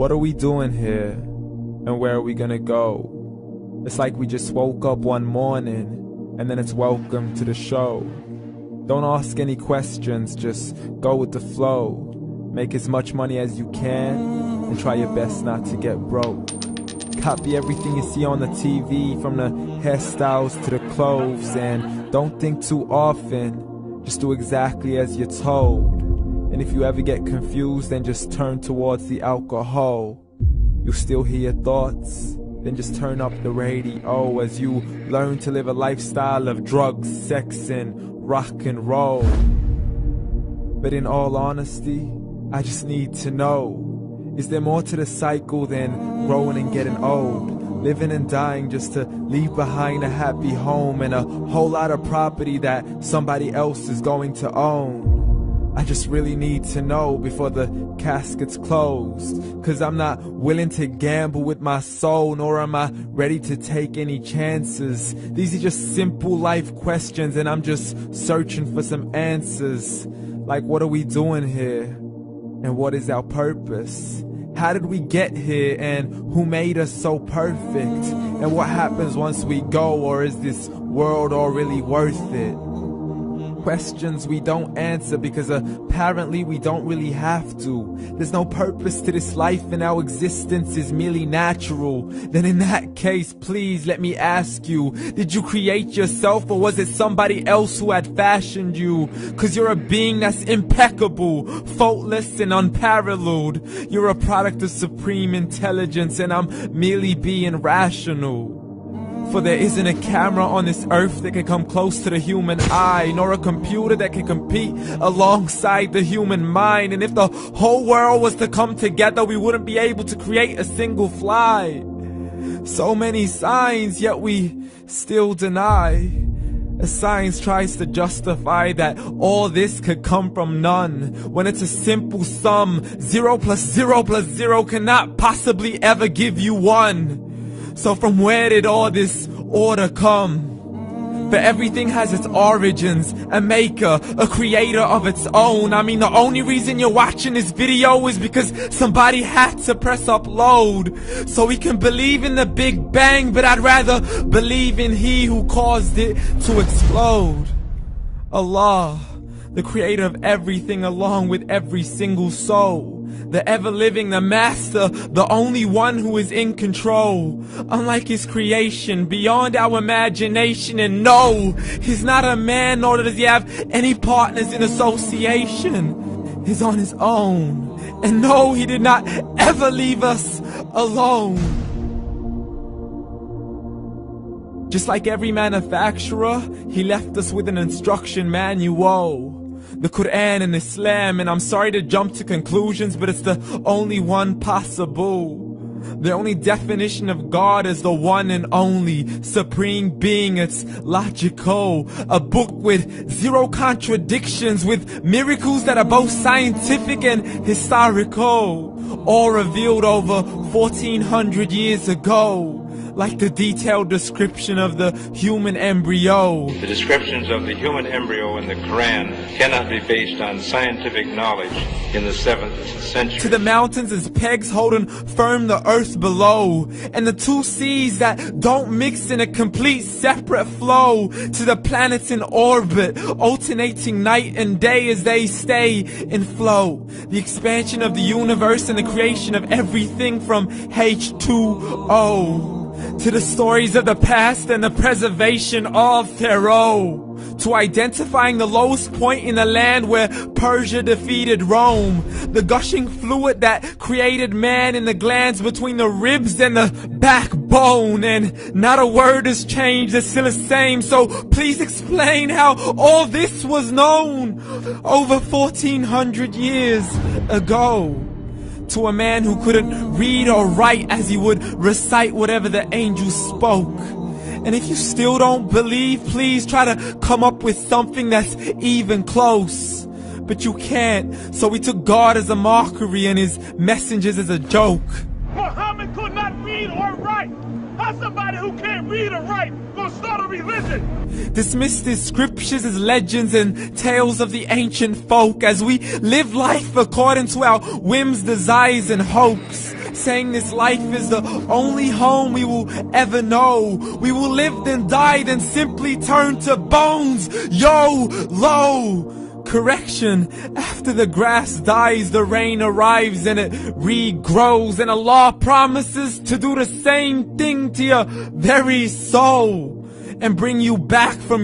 What are we doing here? And where are we gonna go? It's like we just woke up one morning, and then it's welcome to the show. Don't ask any questions, just go with the flow. Make as much money as you can, and try your best not to get broke. Copy everything you see on the TV, from the hairstyles to the clothes, and don't think too often, just do exactly as you're told. And if you ever get confused, then just turn towards the alcohol. You still hear your thoughts? Then just turn up the radio as you learn to live a lifestyle of drugs, sex, and rock and roll. But in all honesty, I just need to know, is there more to the cycle than growing and getting old? Living and dying just to leave behind a happy home and a whole lot of property that somebody else is going to own. I just really need to know before the casket's closed, 'cause I'm not willing to gamble with my soul, nor am I ready to take any chances. These are just simple life questions, and I'm just searching for some answers. Like, what are we doing here? And what is our purpose? How did we get here, and who made us so perfect? And what happens once we go, or is this world all really worth it? Questions we don't answer because apparently we don't really have to. There's no purpose to this life and our existence is merely natural. Then in that case, please let me ask you, did you create yourself, or was it somebody else who had fashioned you? 'Cause you're a being that's impeccable, faultless and unparalleled. You're a product of supreme intelligence, and I'm merely being rational. For there isn't a camera on this earth that can come close to the human eye, nor a computer that can compete alongside the human mind. And if the whole world was to come together, we wouldn't be able to create a single fly. So many signs, yet we still deny. As science tries to justify that all this could come from none, when it's a simple sum. 0 plus 0 plus 0 cannot possibly ever give you 1. So from where did all this order come? For everything has its origins, a maker, a creator of its own. I mean, the only reason you're watching this video is because somebody had to press upload. So we can believe in the Big Bang, but I'd rather believe in He who caused it to explode. Allah, the creator of everything along with every single soul. The ever-living, the master, the only one who is in control. Unlike his creation, beyond our imagination. And no, he's not a man, nor does he have any partners in association. He's on his own. And no, he did not ever leave us alone. Just like every manufacturer, he left us with an instruction manual. The Quran and Islam, and I'm sorry to jump to conclusions, but it's the only one possible. The only definition of God is the one and only supreme being. It's logical, a book with 0 contradictions, with miracles that are both scientific and historical, all revealed over 1400 years ago. Like the detailed description of the human embryo. The descriptions of the human embryo in the Quran cannot be based on scientific knowledge in the 7th century. To the mountains as pegs holding firm the earth below, and the 2 seas that don't mix in a complete separate flow. To the planets in orbit, alternating night and day as they stay in flow. The expansion of the universe and the creation of everything from H2O. To the stories of the past and the preservation of Pharaoh. To identifying the lowest point in the land where Persia defeated Rome. The gushing fluid that created man in the glands between the ribs and the backbone. And not a word has changed, it's still the same. So please explain how all this was known over 1400 years ago. To a man who couldn't read or write, as he would recite whatever the angels spoke. And if you still don't believe, please try to come up with something that's even close. But you can't, so we took God as a mockery and his messengers as a joke. Muhammad could not read or write. How's somebody who can't read or write gonna start a religion? Dismiss his scriptures as legends and tales of the ancient folk, as we live life according to our whims, desires, and hopes. saying this life is the only home we will ever know. We will live then die then simply turn to bones. YOLO! Correction, after the grass dies, the rain arrives and it regrows, and Allah promises to do the same thing to your very soul and bring you back from your